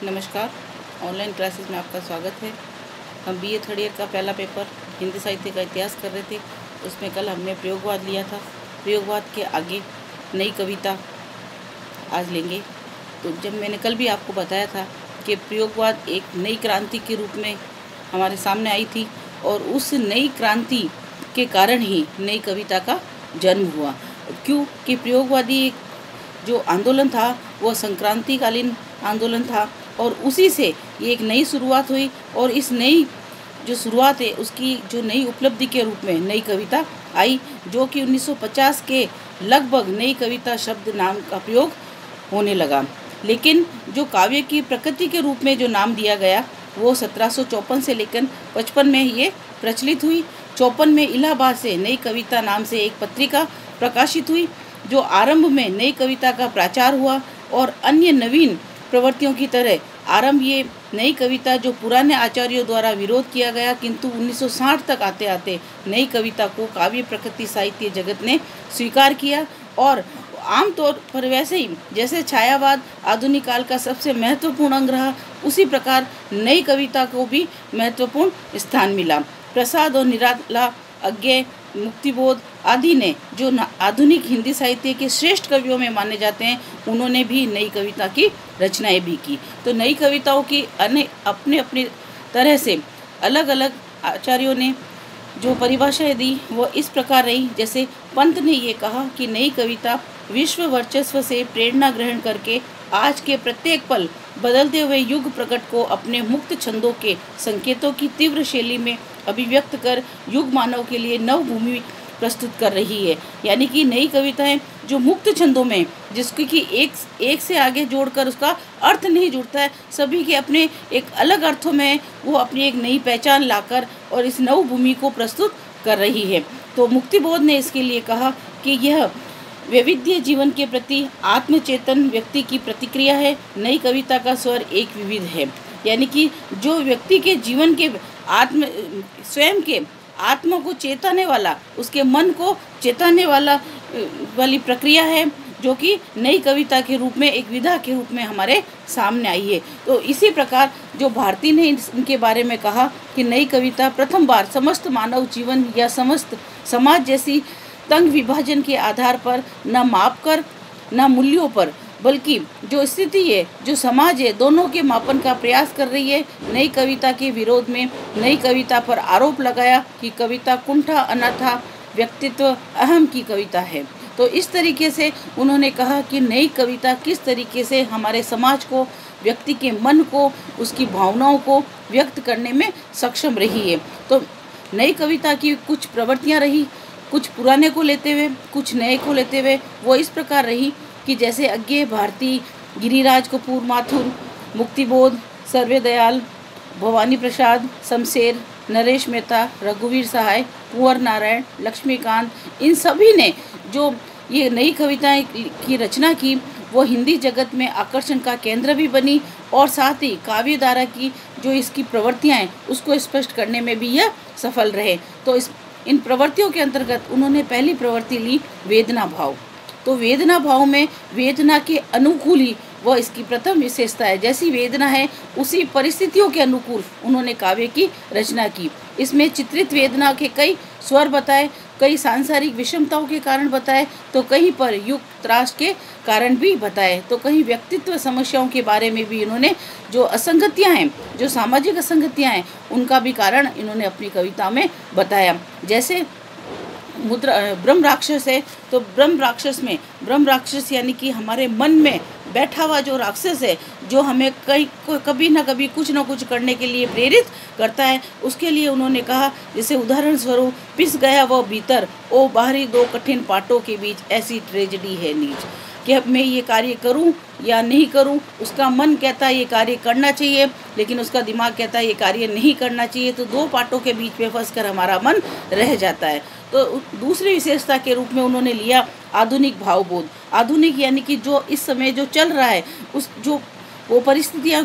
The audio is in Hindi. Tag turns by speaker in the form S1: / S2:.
S1: नमस्कार। ऑनलाइन क्लासेस में आपका स्वागत है। हम बीए थर्ड ईयर का पहला पेपर हिंदी साहित्य का इतिहास कर रहे थे। उसमें कल हमने प्रयोगवाद लिया था। प्रयोगवाद के आगे नई कविता आज लेंगे। तो जब मैंने कल भी आपको बताया था कि प्रयोगवाद एक नई क्रांति के रूप में हमारे सामने आई थी और उस नई क्रांति के कारण ही नई कविता का जन्म हुआ। क्यों कि प्रयोगवादी एक जो आंदोलन था वह संक्रांतिकालीन आंदोलन था और उसी से ये एक नई शुरुआत हुई और इस नई जो शुरुआत है उसकी जो नई उपलब्धि के रूप में नई कविता आई, जो कि 1950 के लगभग नई कविता शब्द नाम का प्रयोग होने लगा। लेकिन जो काव्य की प्रकृति के रूप में जो नाम दिया गया वो 1754 से लेकर 55 में ये प्रचलित हुई। 54 में इलाहाबाद से नई कविता नाम से एक पत्रिका प्रकाशित हुई, जो आरंभ में नई कविता का प्रचार हुआ और अन्य नवीन प्रवृत्तियों की तरह आरंभ ये नई कविता जो पुराने आचार्यों द्वारा विरोध किया गया, किंतु 1960 तक आते आते नई कविता को काव्य प्रकृति साहित्य जगत ने स्वीकार किया। और आमतौर पर वैसे ही जैसे छायावाद आधुनिक काल का सबसे महत्वपूर्ण अंग रहा, उसी प्रकार नई कविता को भी महत्वपूर्ण स्थान मिला। प्रसाद और निराला, अज्ञेय, मुक्तिबोध आदि ने जो आधुनिक हिंदी साहित्य के श्रेष्ठ कवियों में माने जाते हैं, उन्होंने भी नई कविता की रचनाएं भी की। तो नई कविताओं की अपने अपने तरह से अलग अलग आचार्यों ने जो परिभाषाएं दी वो इस प्रकार रही। जैसे पंत ने ये कहा कि नई कविता विश्व वर्चस्व से प्रेरणा ग्रहण करके आज के प्रत्येक पल बदलते हुए युग प्रकट को अपने मुक्त छंदों के संकेतों की तीव्र शैली में अभिव्यक्त कर युग मानव के लिए नव भूमि प्रस्तुत कर रही है। यानी कि नई कविताएं जो मुक्त छंदों में, जिसकी कि एक से आगे जोड़कर उसका अर्थ नहीं जुड़ता है, सभी के अपने एक अलग अर्थों में वो अपनी एक नई पहचान लाकर और इस नव भूमि को प्रस्तुत कर रही है। तो मुक्तिबोध ने इसके लिए कहा कि यह वैविध्य जीवन के प्रति आत्मचेतन व्यक्ति की प्रतिक्रिया है। नई कविता का स्वर एक विविध है, यानी कि जो व्यक्ति के जीवन के स्वयं के आत्मा को चेताने वाला, उसके मन को चेताने वाली प्रक्रिया है, जो कि नई कविता के रूप में एक विधा के रूप में हमारे सामने आई है। तो इसी प्रकार जो भारती ने इनके बारे में कहा कि नई कविता प्रथम बार समस्त मानव जीवन या समस्त समाज जैसी तंग विभाजन के आधार पर न माप कर न मूल्यों पर, बल्कि जो स्थिति है, जो समाज है, दोनों के मापन का प्रयास कर रही है। नई कविता के विरोध में नई कविता पर आरोप लगाया कि कविता कुंठा अनाथा व्यक्तित्व अहम की कविता है। तो इस तरीके से उन्होंने कहा कि नई कविता किस तरीके से हमारे समाज को, व्यक्ति के मन को, उसकी भावनाओं को व्यक्त करने में सक्षम रही है। तो नई कविता की कुछ प्रवृत्तियाँ रही, कुछ पुराने को लेते हुए, कुछ नए को लेते हुए। वो इस प्रकार रही कि जैसे अज्ञेय, भारती, गिरिराज कपूर माथुर, मुक्तिबोध, सर्वदयाल, भवानी प्रसाद, शमशेर, नरेश मेहता, रघुवीर सहाय, कुंवर नारायण, लक्ष्मीकांत, इन सभी ने जो ये नई कविताएं की रचना की वो हिंदी जगत में आकर्षण का केंद्र भी बनी और साथ ही काव्य धारा की जो इसकी प्रवृत्तियां हैं उसको स्पष्ट करने में भी यह सफल रहे। तो इन प्रवृत्तियों के अंतर्गत उन्होंने पहली प्रवृत्ति ली वेदना भाव। तो वेदना भाव में वेदना के अनुकूल ही वह इसकी प्रथम विशेषता है। जैसी वेदना है उसी परिस्थितियों के अनुकूल उन्होंने काव्य की रचना की। इसमें चित्रित वेदना के कई स्वर बताए, कई सांसारिक विषमताओं के कारण बताए, तो कहीं पर युग त्रास के कारण भी बताए, तो कहीं व्यक्तित्व समस्याओं के बारे में भी इन्होंने जो असंगतियाँ हैं, जो सामाजिक असंगतियाँ हैं, उनका भी कारण इन्होंने अपनी कविता में बताया। जैसे ब्रह्म राक्षस है, तो ब्रह्म राक्षस यानी कि हमारे मन में बैठा हुआ जो राक्षस है, जो हमें कभी ना कभी कुछ ना कुछ करने के लिए प्रेरित करता है, उसके लिए उन्होंने कहा, जैसे उदाहरण स्वरूप, पिस गया वह भीतर, ओ बाहरी दो कठिन पाटों के बीच, ऐसी ट्रेजेडी है नीच, कि अब मैं ये कार्य करूं या नहीं करूं। उसका मन कहता है ये कार्य करना चाहिए, लेकिन उसका दिमाग कहता है ये कार्य नहीं करना चाहिए। तो दो पाटों के बीच में फंस कर हमारा मन रह जाता है। तो दूसरी विशेषता के रूप में उन्होंने लिया आधुनिक भावबोध। आधुनिक यानी कि जो इस समय जो चल रहा है, उस जो वो परिस्थितियाँ